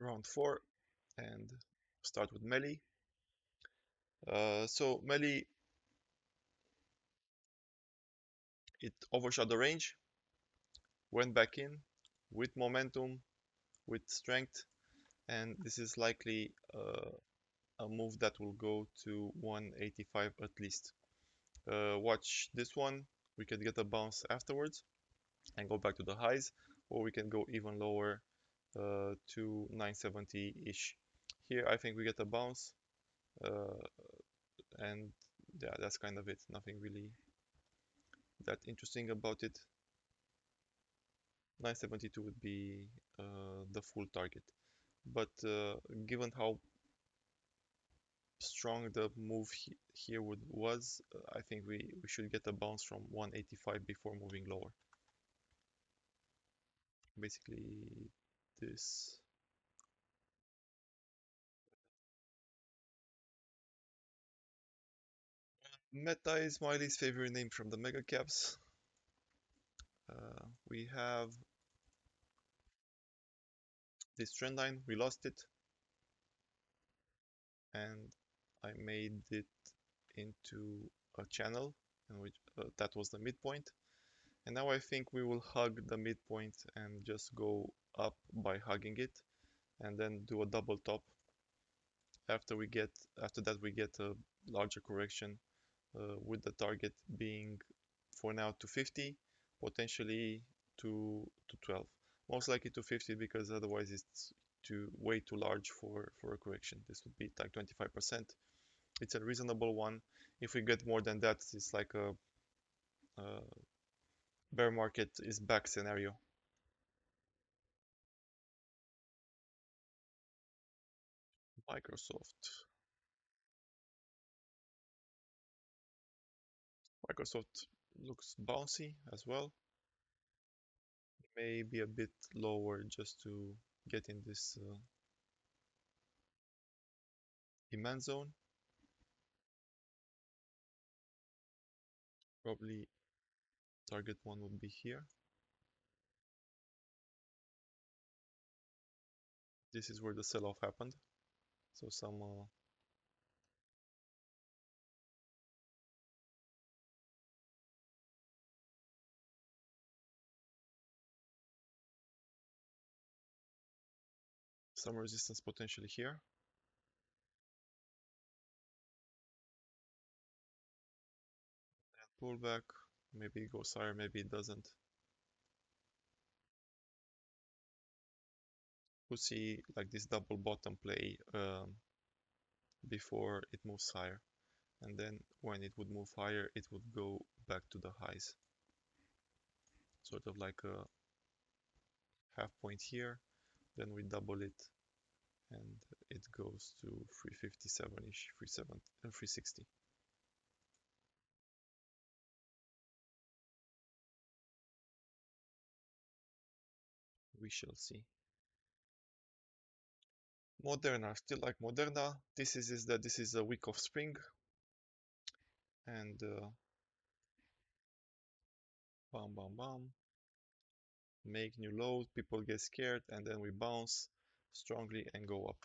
round 4 and start with MELI. So MELI, it overshot the range, went back in with momentum, with strength, and this is likely a move that will go to 185 at least. Watch this one. We can get a bounce afterwards and go back to the highs, or we can go even lower to 970-ish. Here I think we get a bounce, and yeah, that's kind of it. Nothing really that interesting about it. 972 would be the full target, but given how strong the move here was, I think we should get a bounce from 185 before moving lower. Basically this. Meta is my least favorite name from the mega caps. We have this trend line, we lost it, and I made it into a channel, and which that was the midpoint. And now I think we will hug the midpoint and just go up by hugging it, and then do a double top. After that we get a larger correction, with the target being for now to 50, potentially to 12. Most likely to 50 because otherwise it's way too large for a correction. This would be like 25%. It's a reasonable one. If we get more than that, it's like a bear market is back scenario. Microsoft. Microsoft looks bouncy as well. Maybe a bit lower just to get in this demand zone. Probably target one would be here. This is where the sell-off happened. So some resistance potentially here. And pullback. Maybe it goes higher, maybe it doesn't. We'll see like this double bottom play before it moves higher. And then when it would move higher, it would go back to the highs. Sort of like a half point here, then we double it, and it goes to 357-ish, 360. We shall see. Moderna, still like Moderna. This is a week of spring, and bam, bam, bam. Make new lows, people get scared, and then we bounce strongly and go up,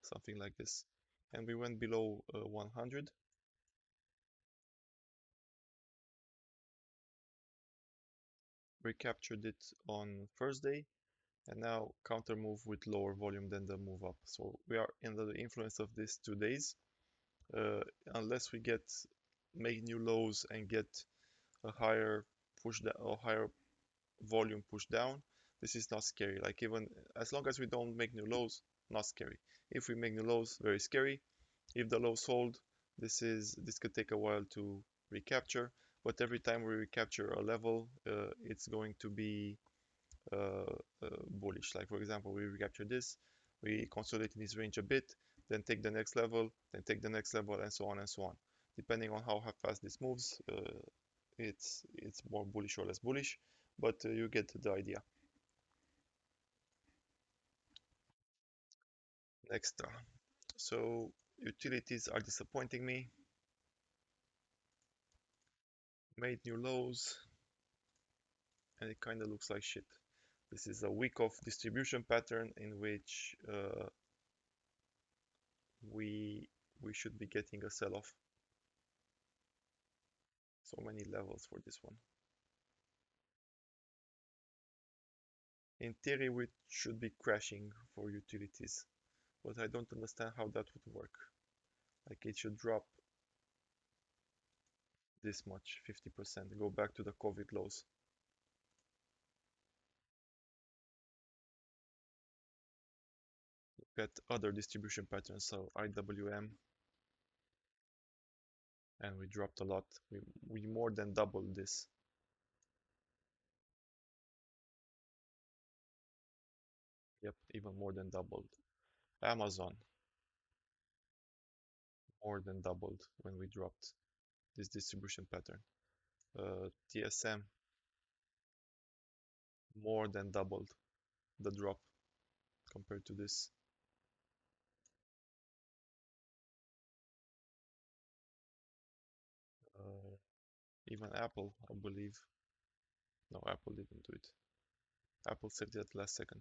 something like this. And we went below 100. We captured it on Thursday, and now counter move with lower volume than the move up. So we are in the influence of these 2 days. Unless we make new lows and get a higher push down or higher volume push down, this is not scary. Like even as long as we don't make new lows, not scary. If we make new lows, very scary. If the lows hold, this could take a while to recapture, but every time we recapture a level, it's going to be bullish. Like for example, we recapture this, we consolidate in this range a bit, then take the next level, then take the next level, and so on and so on. Depending on how fast this moves, it's more bullish or less bullish, but you get the idea. Next, so utilities are disappointing me. Made new lows, and it kind of looks like shit. This is a week of distribution pattern in which we we should be getting a sell-off. So many levels for this one. In theory, we should be crashing for utilities, but I don't understand how that would work. Like it should drop this much, 50%, go back to the COVID lows. Look at other distribution patterns, so IWM, and we dropped a lot. We more than doubled this. Yep, even more than doubled. Amazon, more than doubled when we dropped this distribution pattern. TSM, more than doubled the drop compared to this. Uh, Even Apple, I believe. No, Apple didn't do it. Apple said that last second.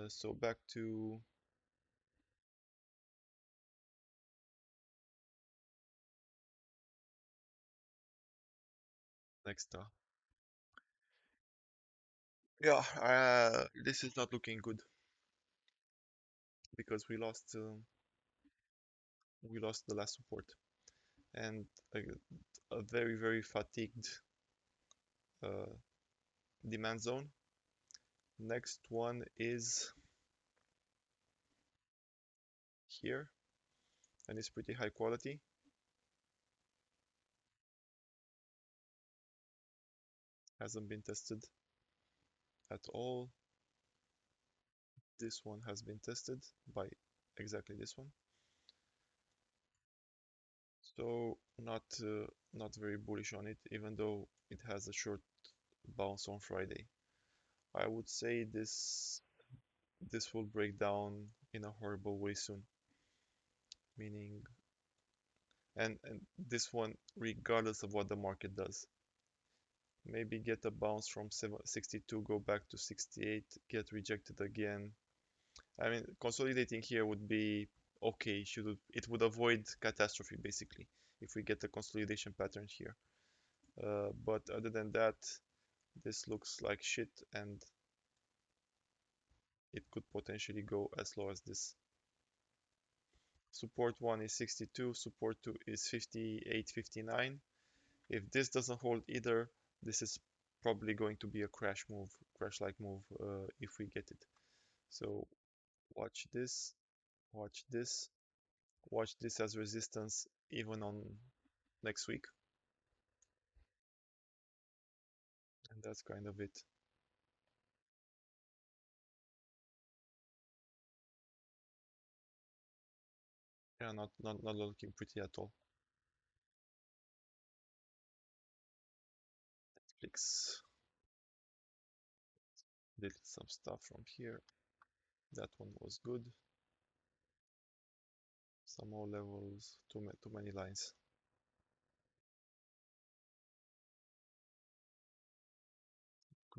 So back to next. Yeah, this is not looking good because we lost the last support and a very fatigued uh, demand zone. Next one is here and it's pretty high quality. Hasn't been tested at all. This one has been tested by exactly this one. So not very bullish on it, even though it has a short bounce on Friday. I would say this will break down in a horrible way soon. Meaning, and this one, regardless of what the market does, maybe get a bounce from 62, go back to 68, get rejected again. I mean, consolidating here would be okay. It would avoid catastrophe basically if we get a consolidation pattern here. But other than that, this looks like shit, and it could potentially go as low as this. Support 1 is 62, support 2 is 58, 59. If this doesn't hold either, this is probably going to be a crash-like move if we get it. So watch this, watch this, watch this as resistance even on next week. And that's kind of it. Yeah, not looking pretty at all. Netflix did some stuff from here. That one was good. Some more levels, too many lines.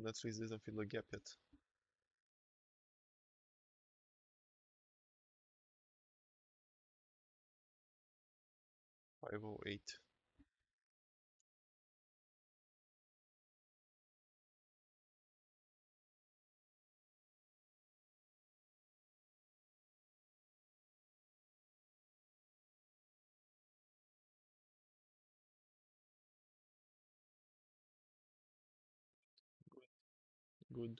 Netflix doesn't fill the gap yet. Five oh eight. Good.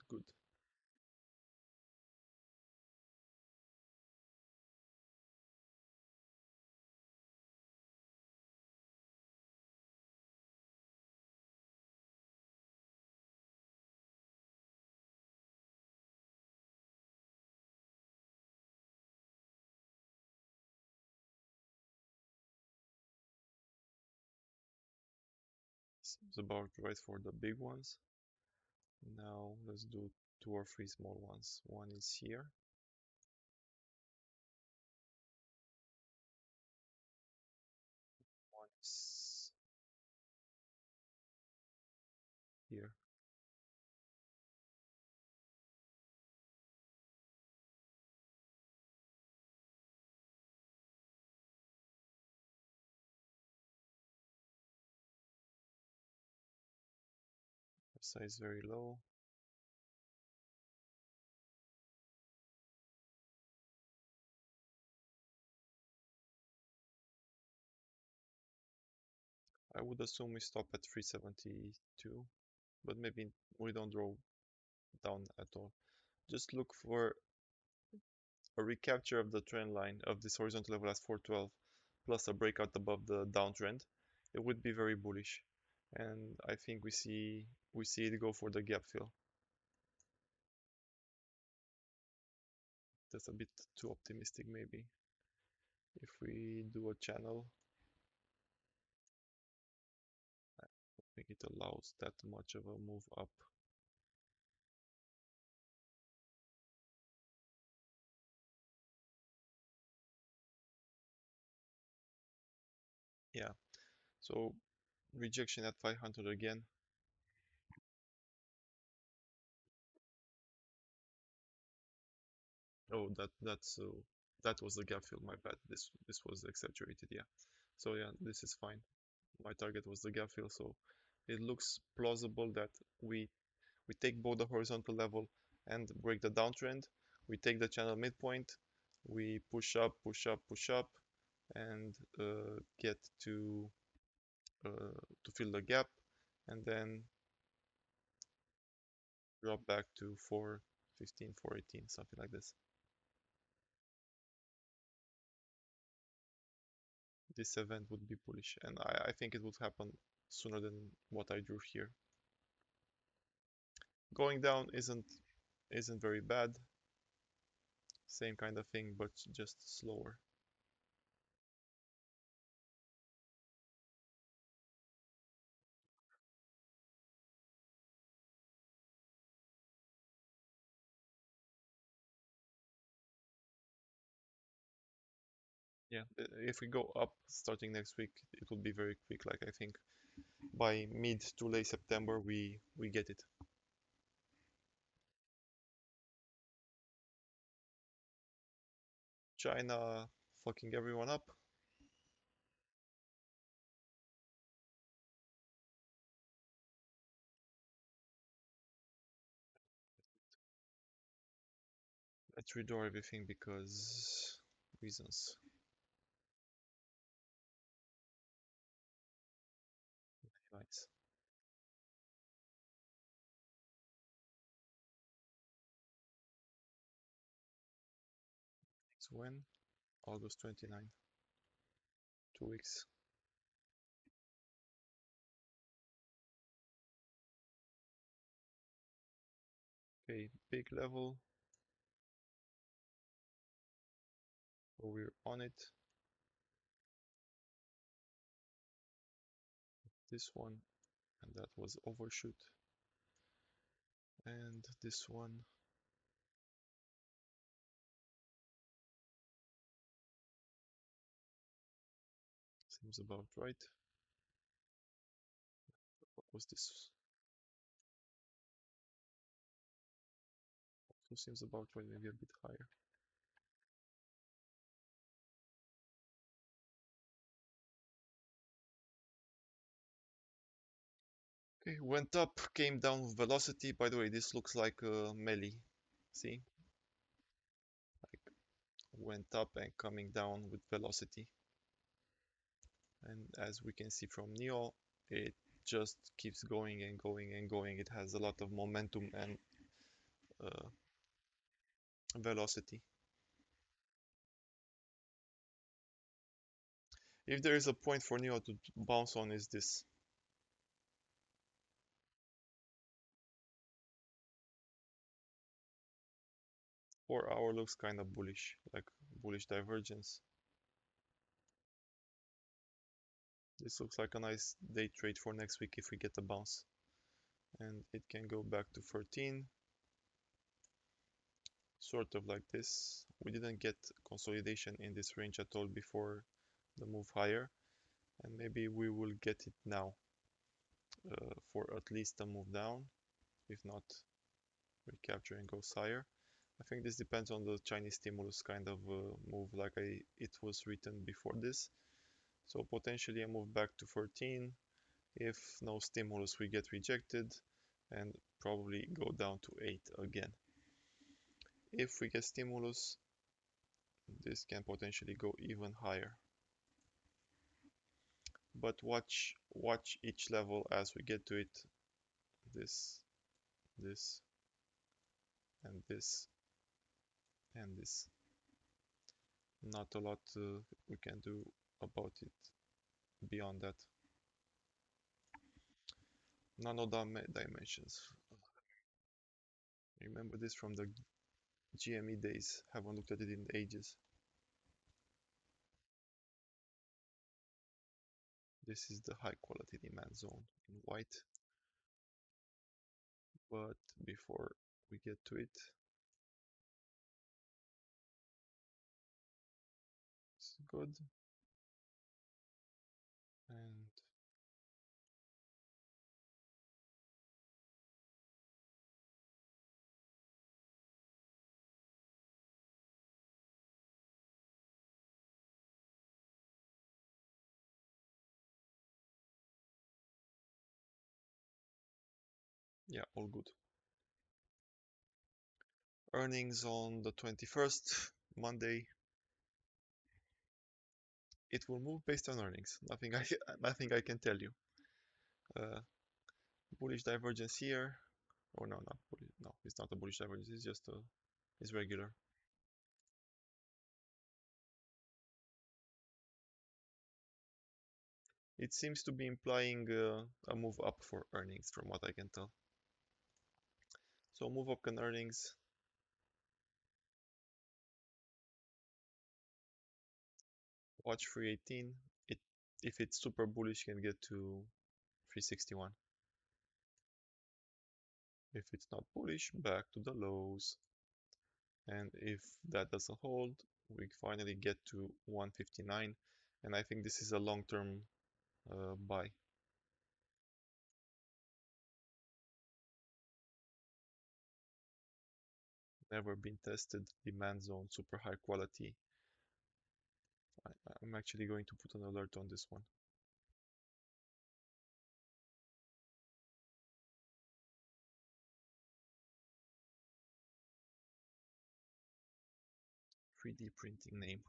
Seems about right for the big ones. Now let's do two or three small ones. One is here. One is here. RSI is very low. I would assume we stop at 372, but maybe we don't draw down at all. Just look for a recapture of the trend line of this horizontal level at 412 plus a breakout above the downtrend. It would be very bullish, and I think we see it go for the gap fill. That's a bit too optimistic maybe. If we do a channel, I don't think it allows that much of a move up. Yeah, so rejection at 500 again. Oh, that was the gap fill. My bad. This was exaggerated. Yeah. So yeah, this is fine. My target was the gap fill, so it looks plausible that we take both the horizontal level and break the downtrend. We take the channel midpoint. We push up, push up, push up, and get to fill the gap, and then drop back to 415, 418, something like this. This event would be bullish, and I think it would happen sooner than what I drew here. Going down isn't very bad. Same kind of thing, but just slower. Yeah, if we go up starting next week, it will be very quick. Like I think by mid to late September, we get it. China fucking everyone up. Let's redraw everything because reasons. Nice. It's when? August 29. 2 weeks. Okay, big level. So we're on it. This one, and that was overshoot. And this one. Seems about right. What was this? Also seems about right, maybe a bit higher. Okay, went up, came down with velocity. By the way, this looks like a MELI. See? Like went up and coming down with velocity. And as we can see from NEO, it just keeps going and going and going. It has a lot of momentum and uh, velocity. If there is a point for NEO to bounce on, is this. 4 hour looks kind of bullish, like bullish divergence. This looks like a nice day trade for next week if we get a bounce. And it can go back to 13, sort of like this. We didn't get consolidation in this range at all before the move higher, and maybe we will get it now for at least a move down, if not recapture and goes higher. I think this depends on the Chinese stimulus kind of move, like it was written before this. So potentially a move back to 13. If no stimulus, we get rejected, and probably go down to 8 again. If we get stimulus, this can potentially go even higher. But watch each level as we get to it. This, this, and this, and this. Not a lot we can do about it beyond that. Nano dimensions. Remember this from the GME days. Haven't looked at it in ages. This is the high quality demand zone in white. But before we get to it, it's good. And yeah, all good. Earnings on the 21st, Monday. It will move based on earnings. Nothing I can tell you. Bullish divergence here. Oh no, not bullish. No, it's not a bullish divergence. It's just it's regular. It seems to be implying a move up for earnings, from what I can tell. So move up on earnings. Watch 318. If it's super bullish, can get to 361. If it's not bullish, back to the lows. And if that doesn't hold, we finally get to 159. And I think this is a long-term buy. Never been tested. Demand zone, super high quality. I'm actually going to put an alert on this one. "3D printing name."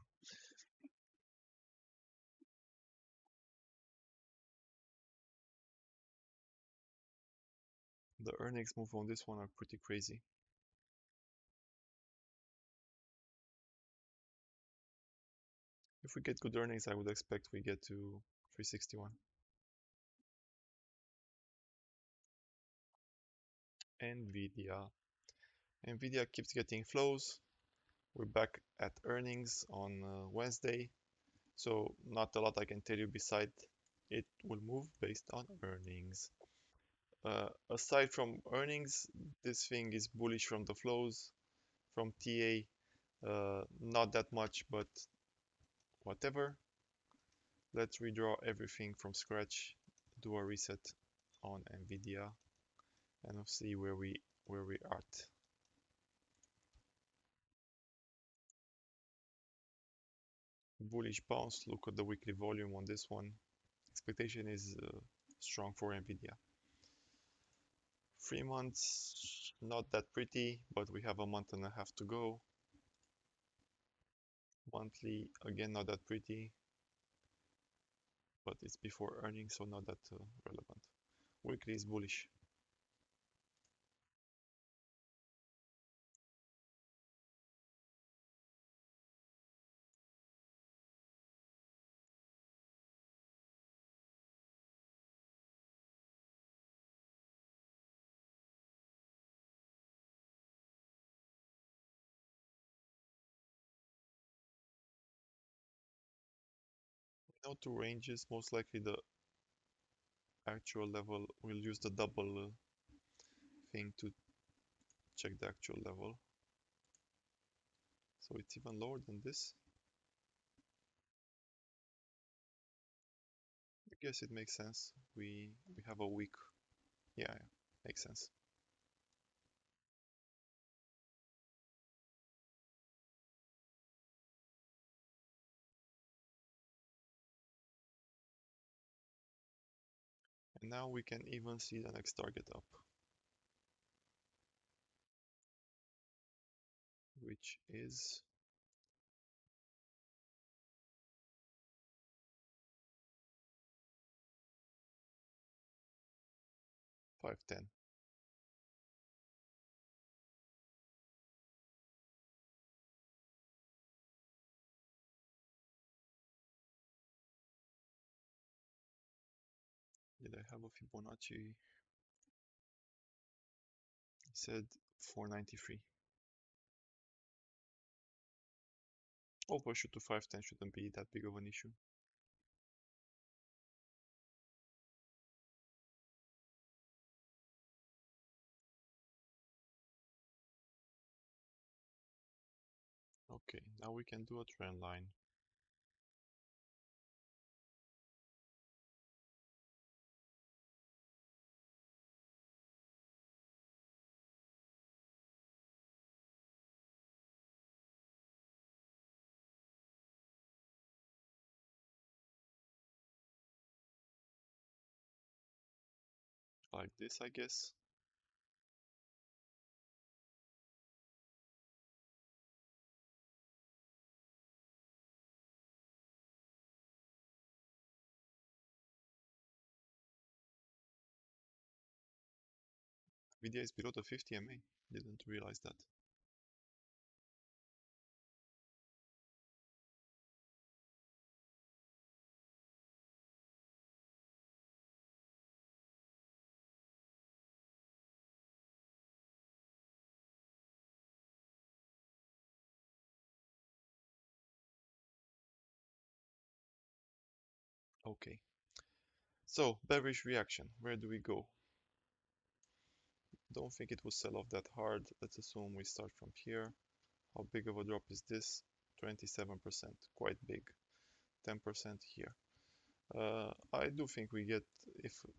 The earnings move on this one are pretty crazy. If we get good earnings, I would expect we get to 361. NVDA. NVIDIA keeps getting flows. We're back at earnings on Wednesday. So not a lot I can tell you beside it will move based on earnings. Aside from earnings, this thing is bullish from the flows. From TA, not that much, but whatever. Let's redraw everything from scratch, do a reset on NVIDIA, and see where we are at. Bullish bounce. Look at the weekly volume on this one. Expectation is strong for NVIDIA. 3 months, not that pretty, but we have a month and a half to go. Monthly, again, not that pretty, but it's before earnings, so not that relevant. Weekly is bullish. Now two ranges, most likely the actual level. We'll use the double thing to check the actual level. So it's even lower than this. I guess it makes sense. We have a week. Yeah, makes sense. And now we can even see the next target up. which is 510. Did I have a Fibonacci? I said 493. Overshoot to 510 shouldn't be that big of an issue. Okay, now we can do a trend line. Like this, I guess. NVDA is below the 50 MA. Didn't realize that. Okay, so bearish reaction. Where do we go? Don't think it will sell off that hard. Let's assume we start from here. How big of a drop is this? 27%, quite big. 10% here. I do think we get,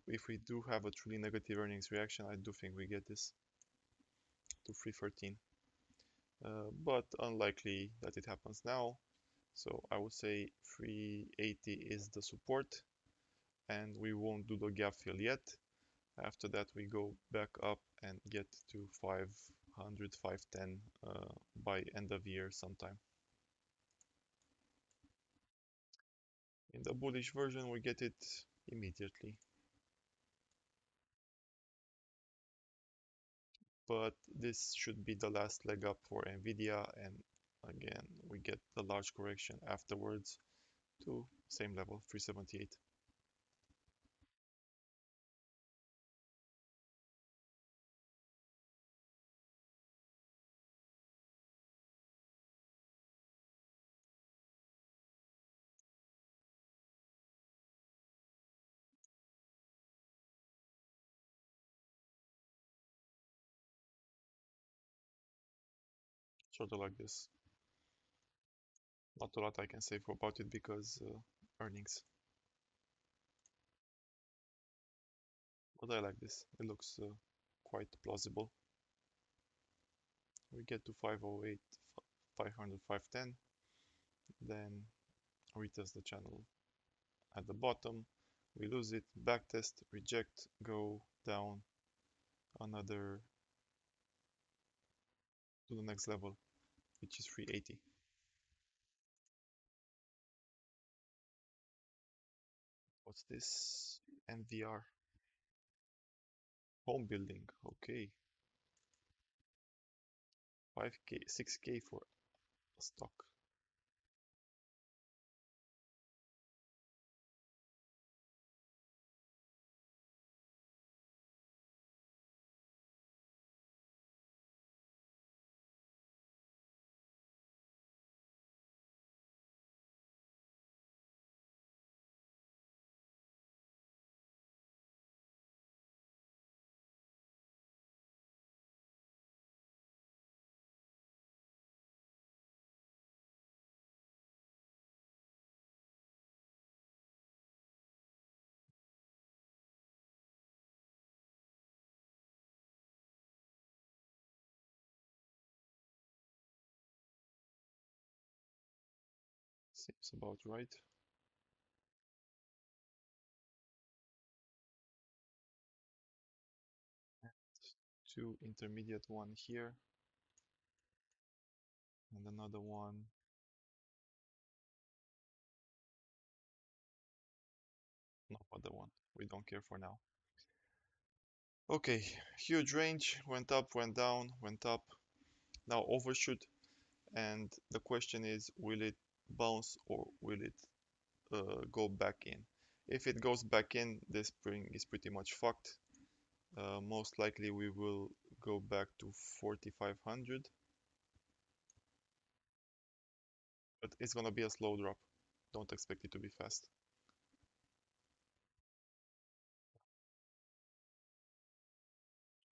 if we do have a truly negative earnings reaction, I do think we get this to 313. But unlikely that it happens now. So I would say 380 is the support, and we won't do the gap fill yet. After that, we go back up and get to 500, 510 by end of year sometime. In the bullish version, we get it immediately. But this should be the last leg up for NVIDIA, and again, we get the large correction afterwards to same level, 378. Sort of like this. Not a lot I can say about it because earnings. But I like this. It looks quite plausible. We get to 508, 500, 510. Then retest the channel at the bottom. We lose it, backtest, reject, go down another to the next level, which is 380. What's this? NVR. Home building. Okay. 5k, 6k for a stock. Seems about right. Two intermediate one here. another one. No other one. We don't care for now. Okay, huge range, went up, went down, went up. Now overshoot, and the question is, will it bounce or will it go back in? If it goes back in, this spring is pretty much fucked. Most likely we will go back to 4,500, but it's gonna be a slow drop. Don't expect it to be fast.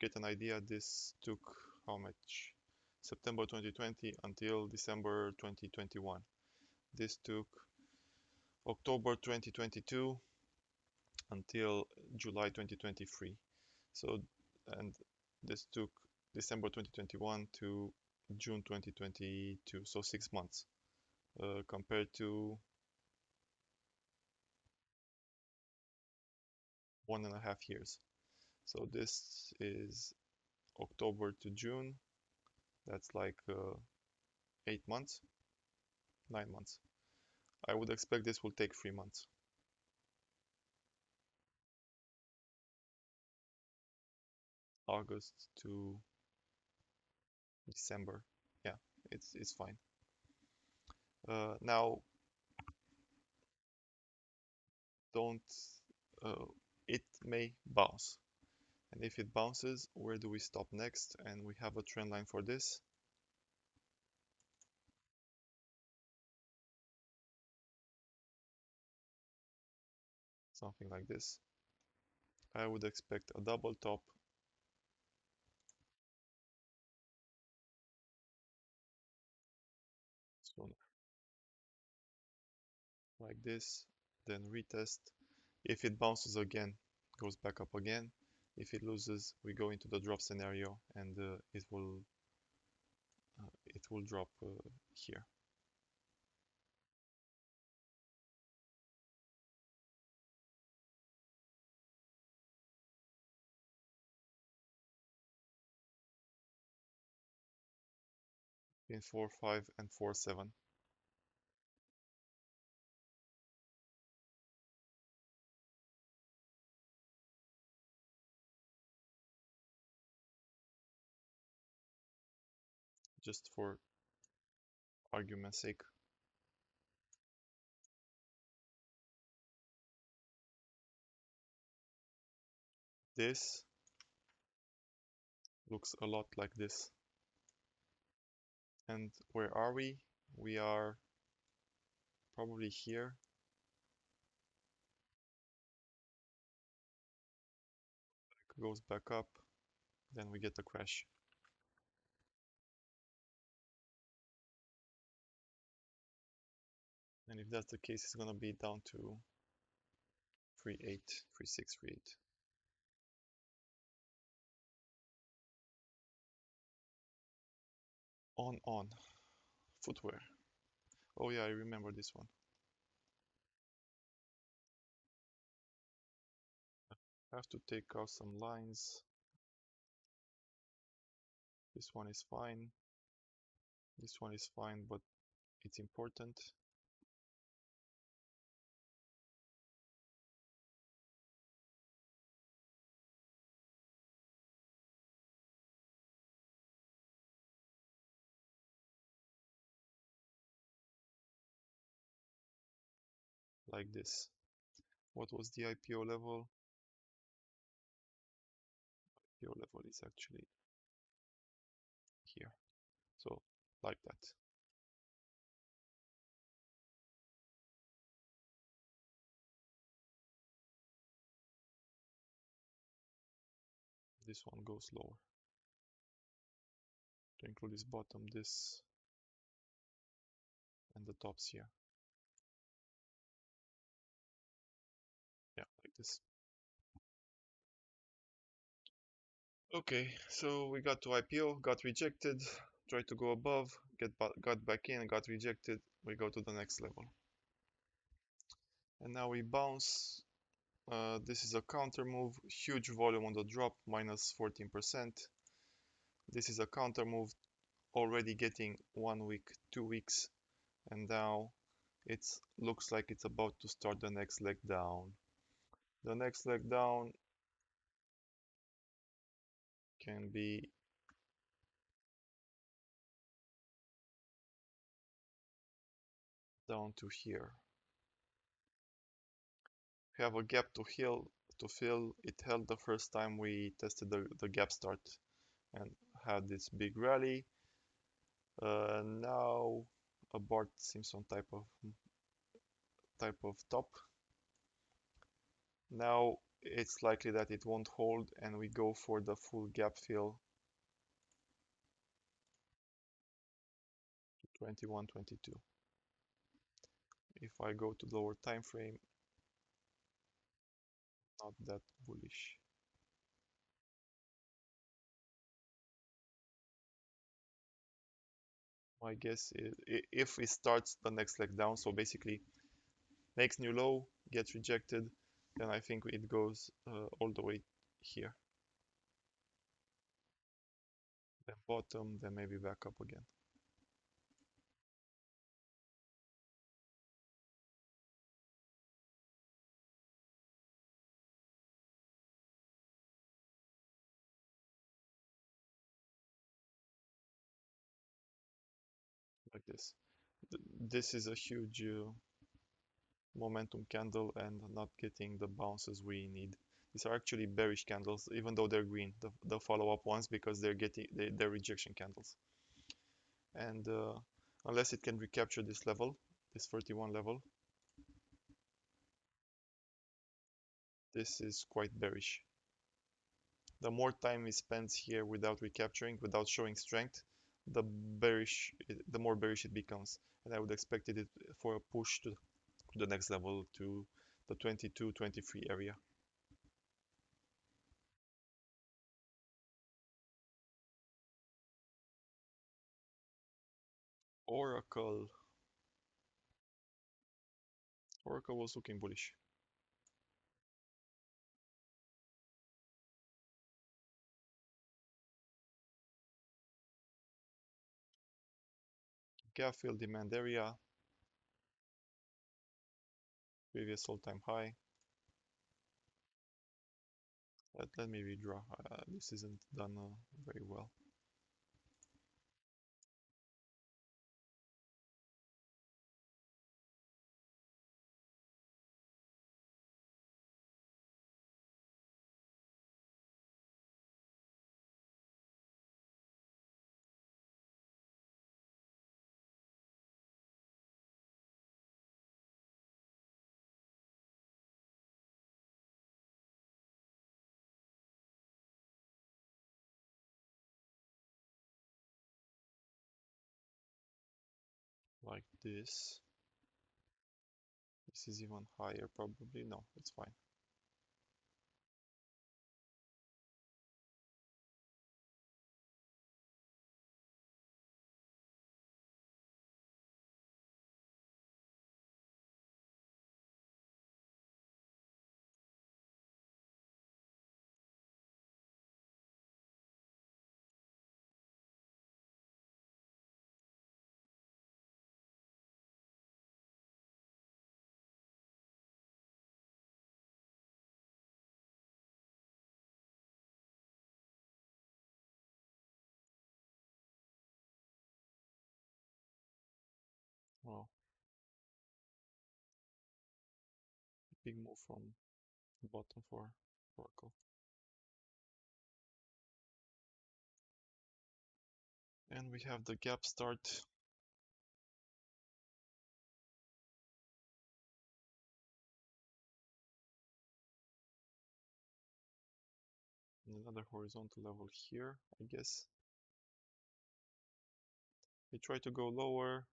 Get an idea, this took how much? September 2020 until December 2021. This took October 2022 until July 2023. So, and this took December 2021 to June 2022, so 6 months, compared to 1.5 years. So this is October to June. That's like 8 months, 9 months. I would expect this will take 3 months. August to December. Yeah, it's fine. Now, don't. Uh, it may bounce, and if it bounces, where do we stop next? And we have a trend line for this. Something like this. I would expect a double top sooner, like this, then retest. If it bounces again, goes back up again. If it loses, we go into the drop scenario, and it will drop here. In 4.5 and 4.7. Just for argument's sake. This looks a lot like this. And where are we? We are probably here. Goes back up, then we get a crash. And if that's the case, it's gonna be down to 3.8, 3.6, 3.8. On footwear. Oh yeah, I remember this one. I have to take out some lines. This one is fine. This one is fine, but it's important. Like this. What was the IPO level? IPO level is actually here. So like that. This one goes lower. To include this bottom, this, and the tops here. Yeah, like this. Okay, so we got to IPO, got rejected, tried to go above, got back in, got rejected. We go to the next level. And now we bounce. This is a counter move, huge volume on the drop, minus 14%. This is a counter move, already getting 1 week, 2 weeks, and now it looks like it's about to start the next leg down. The next leg down can be down to here. We have a gap to fill. It held the first time we tested the gap start and had this big rally. Now a Bart Simpson type of top. Now it's likely that it won't hold and we go for the full gap fill 21, 22. If I go to lower time frame, not that bullish. My guess is if it starts the next leg down, so basically makes new low, gets rejected, then I think it goes all the way here. Then bottom, then maybe back up again. Like this. This is a huge momentum candle and not getting the bounces we need. These are actually bearish candles, even though they're green, the follow-up ones, because they're rejection candles. And unless it can recapture this level, this 31 level, this is quite bearish. The more time it spends here without recapturing, without showing strength, the more bearish it becomes. And I would expect it for a push to the next level, to the 22, 23 area. Oracle. Oracle was looking bullish. Gap fill demand area, previous all-time high. Let me redraw. This isn't done very well. Like this. This is even higher probably. No, it's fine. Well, big move from bottom for Oracle. And we have the gap start. Another horizontal level here, I guess. We try to go lower,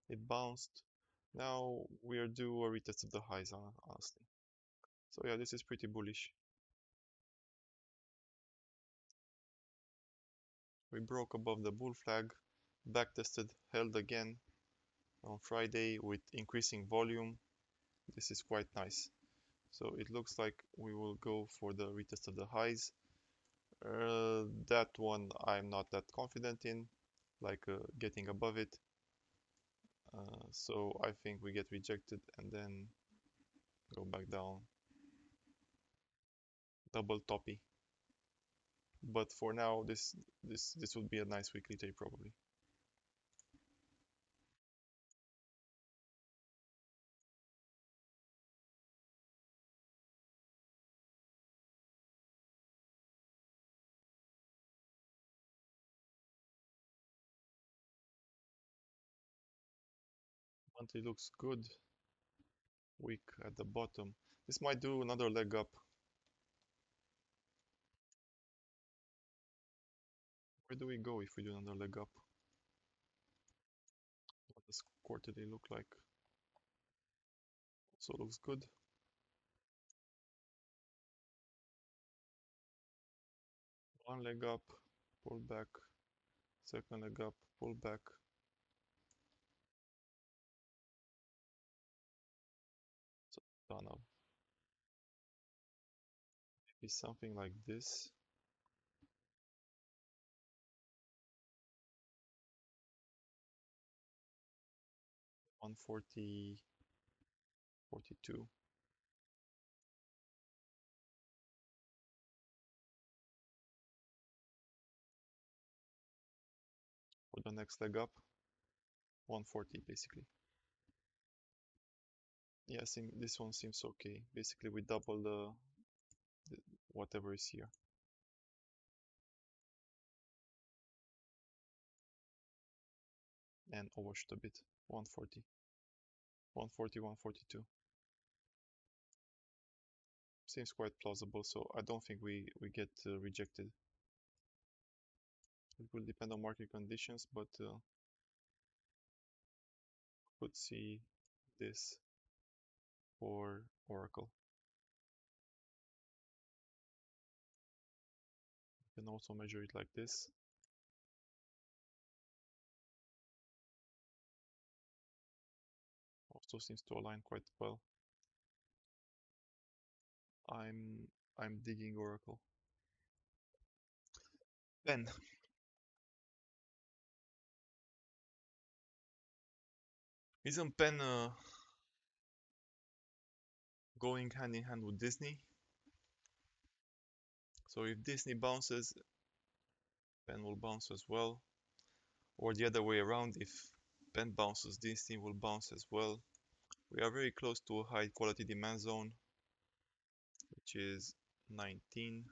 it bounced. Now we are due a retest of the highs, honestly. So yeah, this is pretty bullish. We broke above the bull flag, backtested, held again on Friday with increasing volume. This is quite nice. So it looks like we will go for the retest of the highs. That one I'm not that confident in. like getting above it. So I think we get rejected and then go back down, double toppy. But for now, this would be a nice weekly trade probably. Monthly looks good. Weak at the bottom. This might do another leg up. Where do we go if we do another leg up? What does quarterly look like? Also looks good. One leg up, pull back. Second leg up, pull back. So done now. Maybe something like this. 140, 42. For the next leg up, 140 basically. Yeah, this one seems okay. Basically, we double the whatever is here. And overshoot a bit. 140. 140, 142. Seems quite plausible, so I don't think we get rejected. It will depend on market conditions, but could see this for Oracle. You can also measure it like this. Also seems to align quite well. I'm digging Oracle. PENN. Isn't PENN going hand in hand with Disney? So if Disney bounces, PENN will bounce as well. Or the other way around, if PENN bounces, Disney will bounce as well. We are very close to a high quality demand zone, which is 19.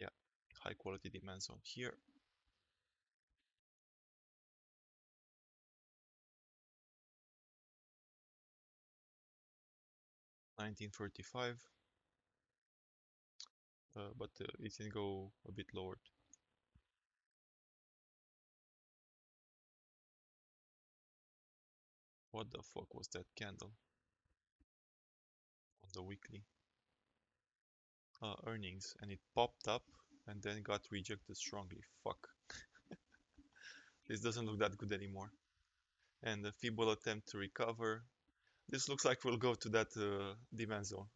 Yeah, high quality demand zone here. $19.35, but it can go a bit lower. What the fuck was that candle on the weekly? Earnings, and it popped up and then got rejected strongly. Fuck. This doesn't look that good anymore. And the feeble attempt to recover. This looks like we'll go to that demand zone.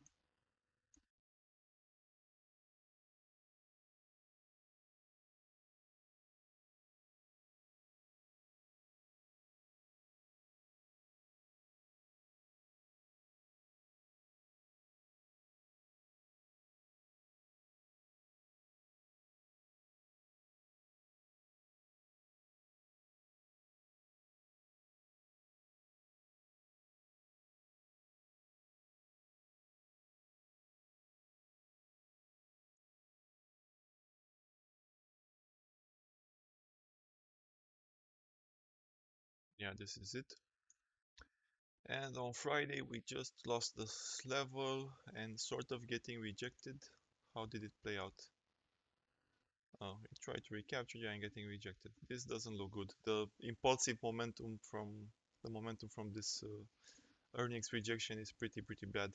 Yeah, this is it. And on Friday we just lost this level and sort of getting rejected. How did it play out? Oh, we tried to recapture, yeah, and getting rejected. This doesn't look good. The impulsive momentum from this earnings rejection is pretty bad.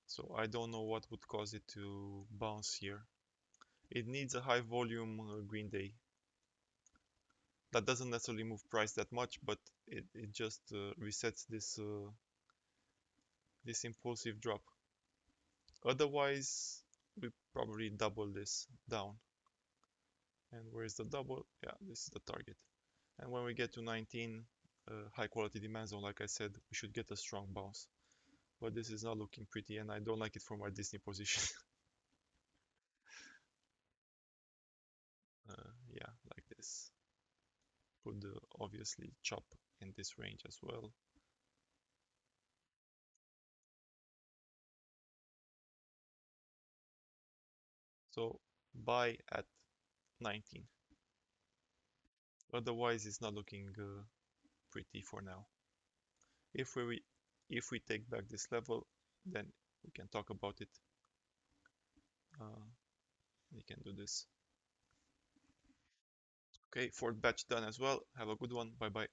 So I don't know what would cause it to bounce here. It needs a high volume green day. That doesn't necessarily move price that much, but it just resets this this impulsive drop. Otherwise, we probably double this down. And where is the double? Yeah, this is the target. And when we get to 19, high quality demand zone, like I said, we should get a strong bounce. But this is not looking pretty, and I don't like it for my Disney position. Yeah, like this. Could obviously chop in this range as well. So buy at 19. Otherwise, it's not looking pretty for now. If we take back this level, then we can talk about it. We can do this. Okay, fourth batch done as well. Have a good one. Bye bye.